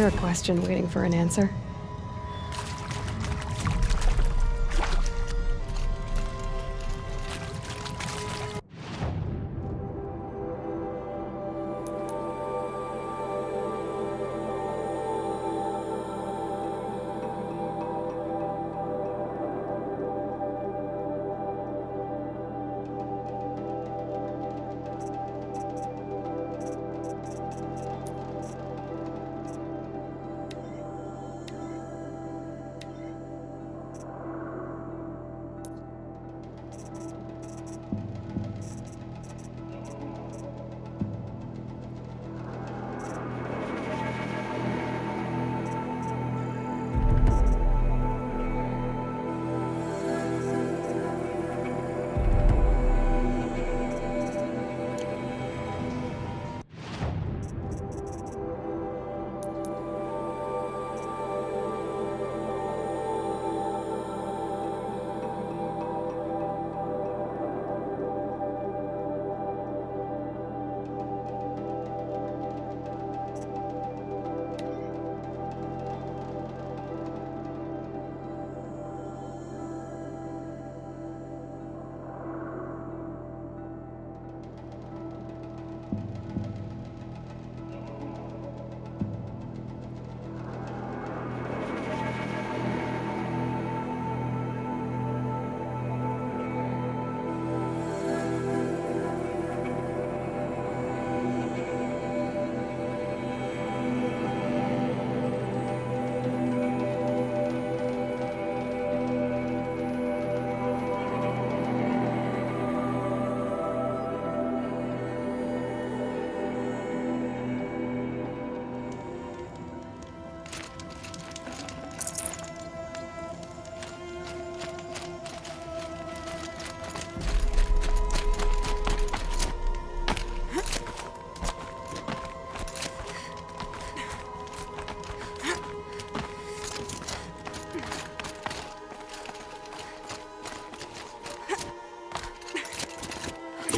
there a question waiting for an answer?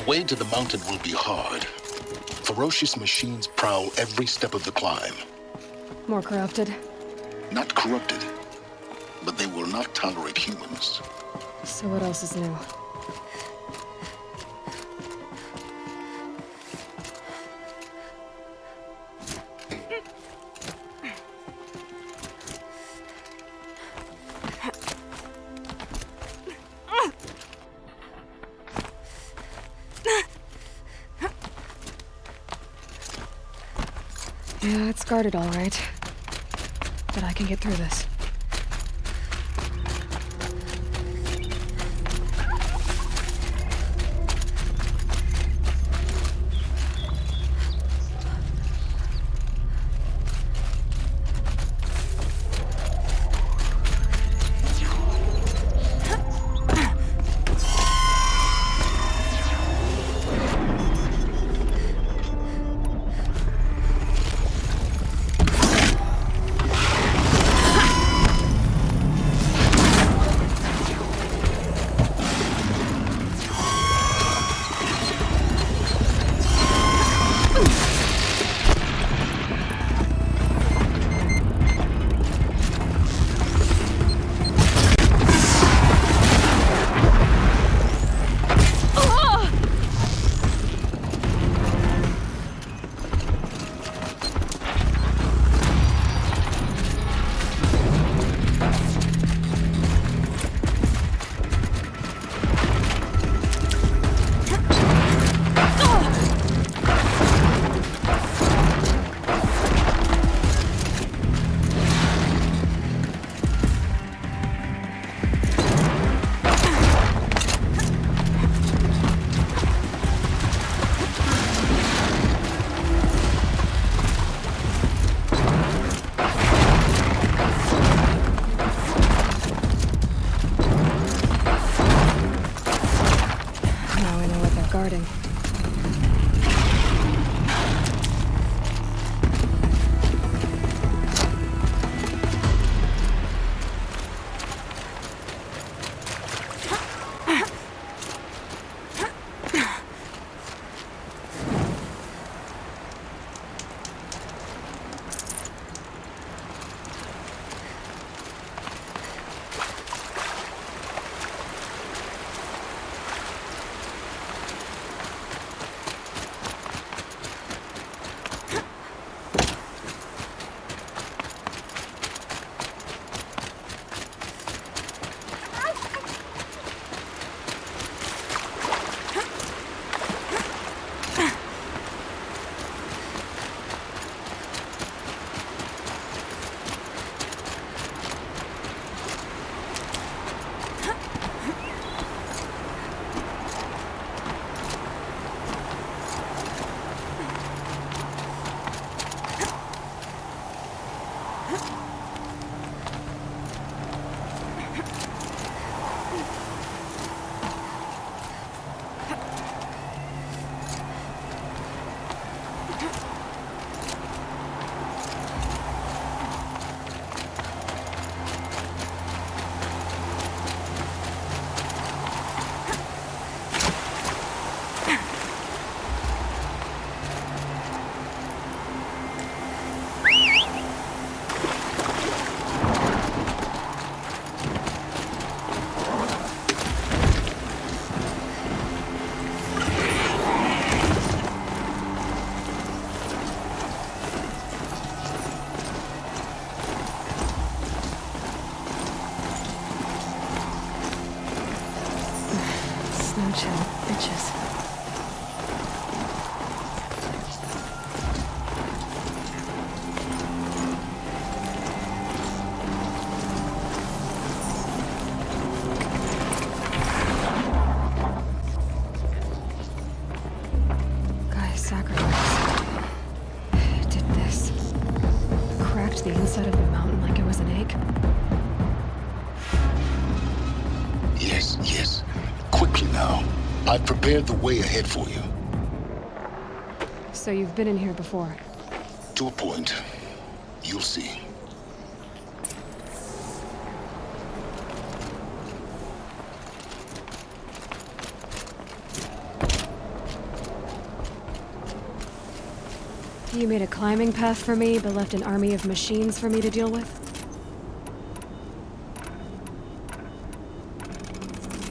The way to the mountain will be hard. Ferocious machines prowl every step of the climb. More corrupted? Not corrupted, but they will not tolerate humans. So what else is new? Yeah, it's guarded all right. But I can get through this. Bombshell bitches. Gaia's sacrifice. It did this. Cracked the inside of the mountain like it was an egg. Yes, yes. Quickly now. I've prepared the way ahead for you. So you've been in here before. To a point. You'll see. You made a climbing path for me, but left an army of machines for me to deal with?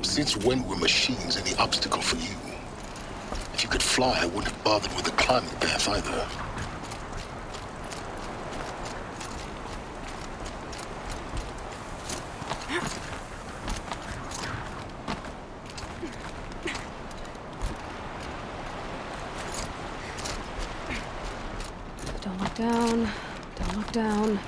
Since when were machines any obstacle for you? If you could fly, I wouldn't have bothered with the climbing path either. Don't look down. Don't look down.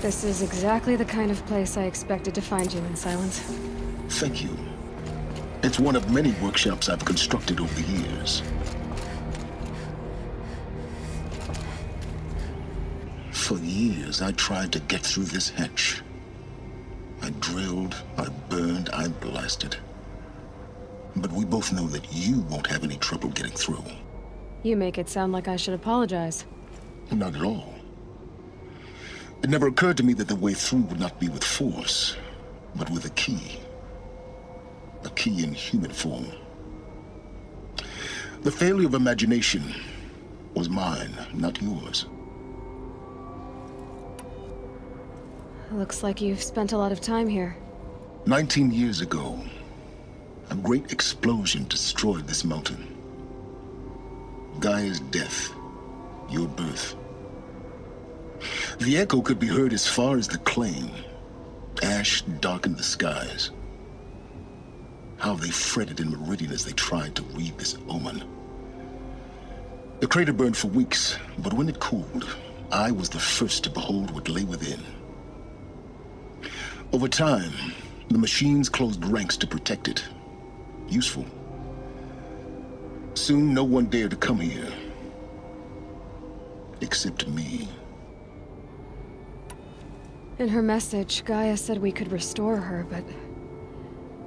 This is exactly the kind of place I expected to find you in, Silence. Thank you. It's one of many workshops I've constructed over the years. For years, I tried to get through this hatch. I drilled, I burned, I blasted. But we both know that you won't have any trouble getting through. You make it sound like I should apologize. Not at all. It never occurred to me that the way through would not be with force, but with a key. A key in human form. The failure of imagination was mine, not yours. Looks like you've spent a lot of time here. 19 years ago, a great explosion destroyed this mountain. Gaia's death, your birth. The echo could be heard as far as the claim. Ash darkened the skies. How they fretted in Meridian as they tried to read this omen. The crater burned for weeks, but when it cooled, I was the first to behold what lay within. Over time, the machines closed ranks to protect it. Useful. Soon, no one dared to come here. Except me. In her message, Gaia said we could restore her, but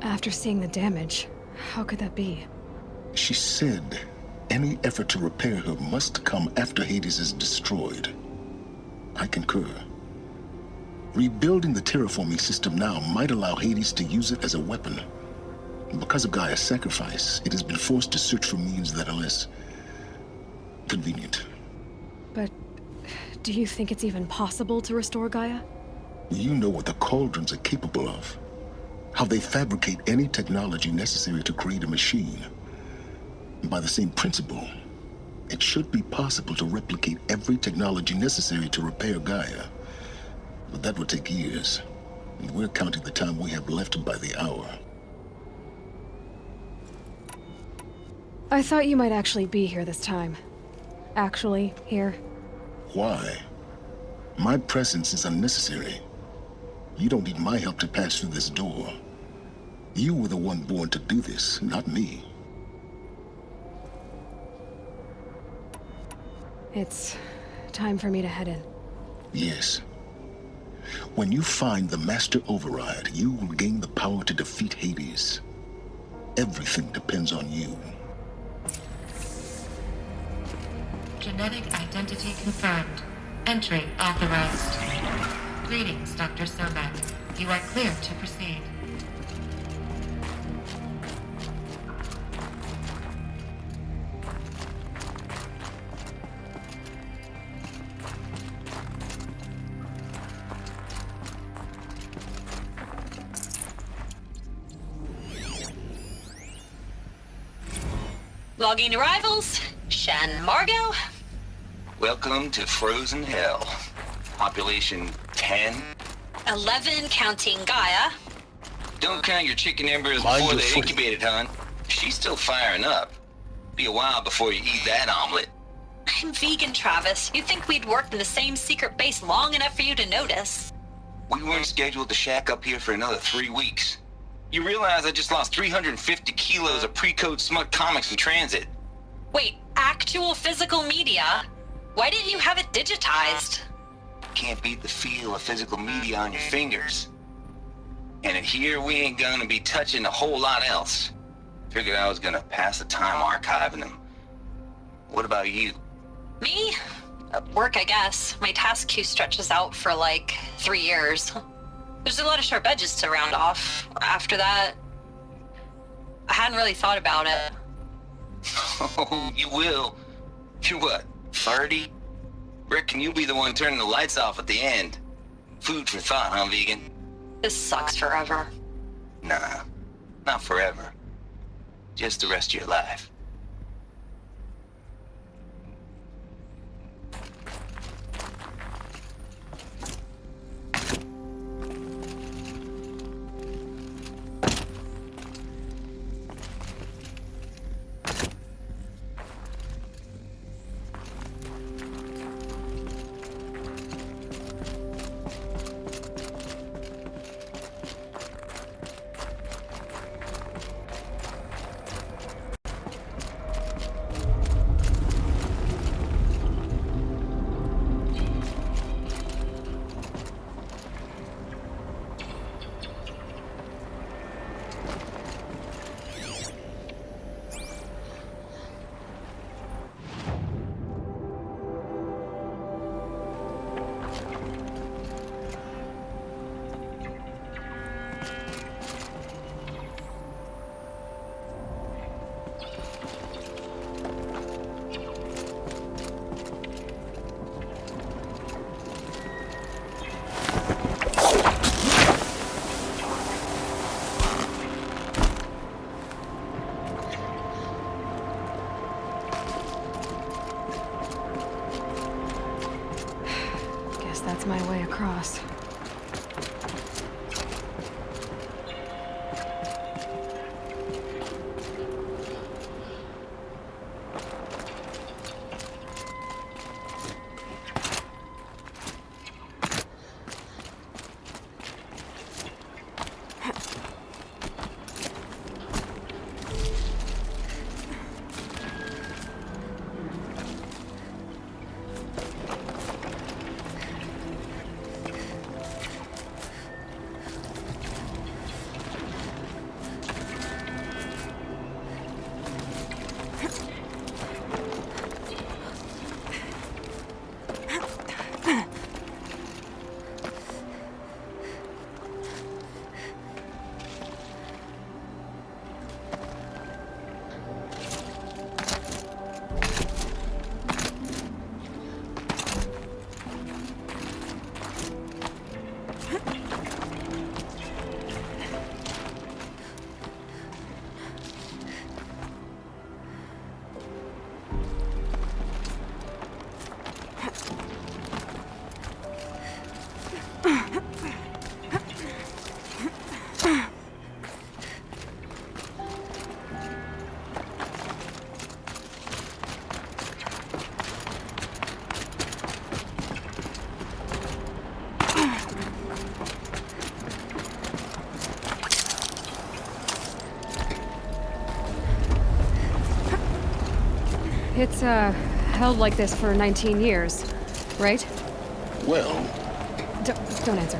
after seeing the damage, how could that be? She said any effort to repair her must come after Hades is destroyed. I concur. Rebuilding the terraforming system now might allow Hades to use it as a weapon. Because of Gaia's sacrifice, it has been forced to search for means that are less convenient. But do you think it's even possible to restore Gaia? You know what the Cauldrons are capable of. How they fabricate any technology necessary to create a machine. By the same principle, it should be possible to replicate every technology necessary to repair Gaia. But that would take years, and we're counting the time we have left by the hour. I thought you might actually be here this time. Actually, here. Why? My presence is unnecessary. You don't need my help to pass through this door. You were the one born to do this, not me. It's time for me to head in. Yes. When you find the Master Override, you will gain the power to defeat Hades. Everything depends on you. Genetic identity confirmed. Entry authorized. Greetings, Dr. Sobeck. You are clear to proceed. Logging arrivals. Shan Margot. Welcome to Frozen Hell. Population 10. 11 counting Gaia. Don't count your chicken embers Mind before your they footing. incubated, hon. She's still firing up. Be a while before you eat that omelet. I'm vegan, Travis. You'd think we'd worked in the same secret base long enough for you to notice. We weren't scheduled to shack up here for another 3 weeks. You realize I just lost 350 kilos of pre-code smut comics in transit. Wait, actual physical media? Why didn't you have it digitized? Can't beat the feel of physical media on your fingers. And in here, we ain't gonna be touching a whole lot else. Figured I was gonna pass the time archiving them. What about you? Me? Work, I guess. My task queue stretches out for like 3 years. There's a lot of sharp edges to round off. After that, I hadn't really thought about it. Oh, you will. You're what, 30? Reckon you'll be the one turning the lights off at the end. Food for thought, huh, vegan? This sucks forever. Nah, not forever. Just the rest of your life. Guess that's my way across. It's, held like this for 19 years, right? Well, Don't answer.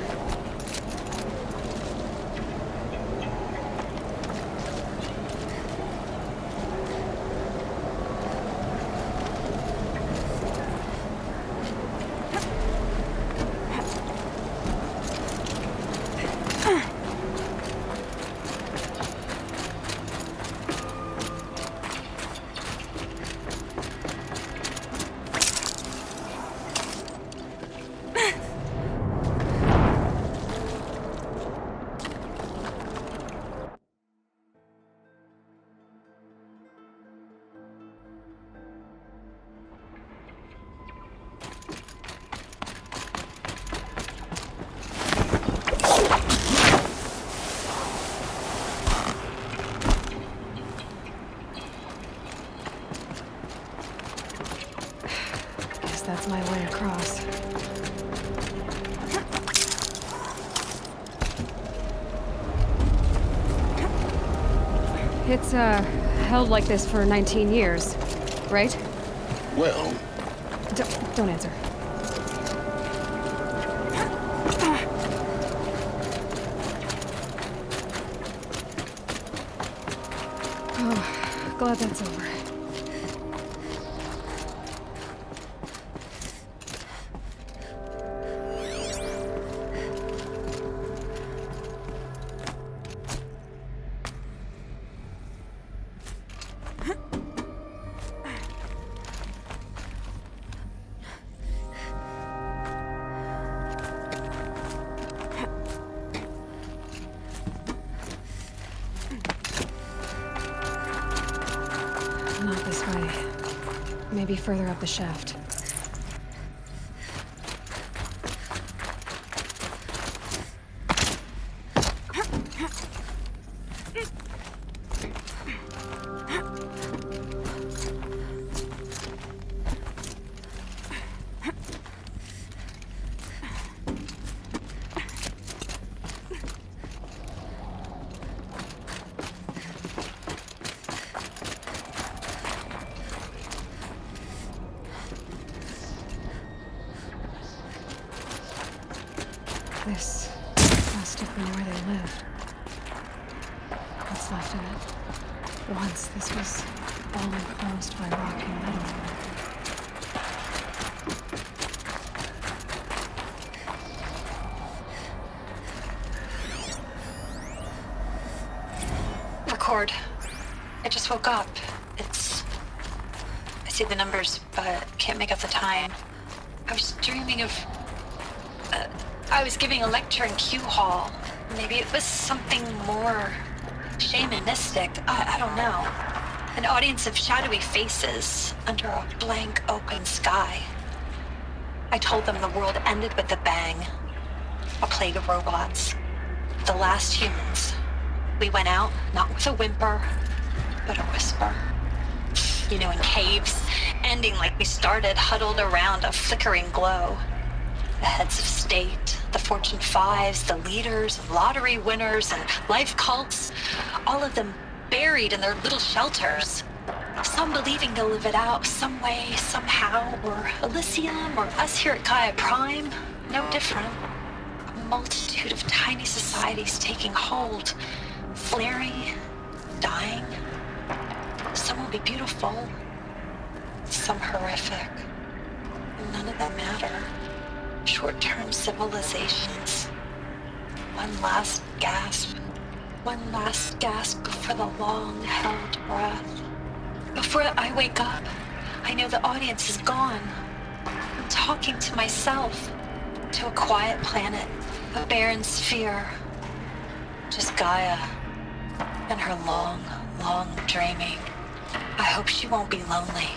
across. It's, held like this for 19 years, right? Well, Don't answer. Oh, glad that's over. Not this way. Maybe further up the shaft. This must have been where they lived. What's left of it? Once this was all enclosed by rock and metal. Record. I just woke up. I see the numbers, but can't make out the time. I was dreaming of... I was giving a lecture in Q Hall. Maybe it was something more shamanistic. I don't know. An audience of shadowy faces under a blank open sky. I told them the world ended with a bang. A plague of robots. The last humans. We went out, not with a whimper, but a whisper. You know, in caves, ending like we started, huddled around a flickering glow. The heads of state, the Fortune 5s, the leaders, and lottery winners, and life cults, all of them buried in their little shelters. Some believing they'll live it out some way, somehow, or Elysium, or us here at Gaia Prime, no different. A multitude of tiny societies taking hold, flaring, dying. Some will be beautiful, some horrific. None of them matter. Short-term civilizations. One last gasp. One last gasp before the long-held breath. Before I wake up, I know the audience is gone. I'm talking to myself. To a quiet planet. A barren sphere. Just Gaia. And her long, long dreaming. I hope she won't be lonely.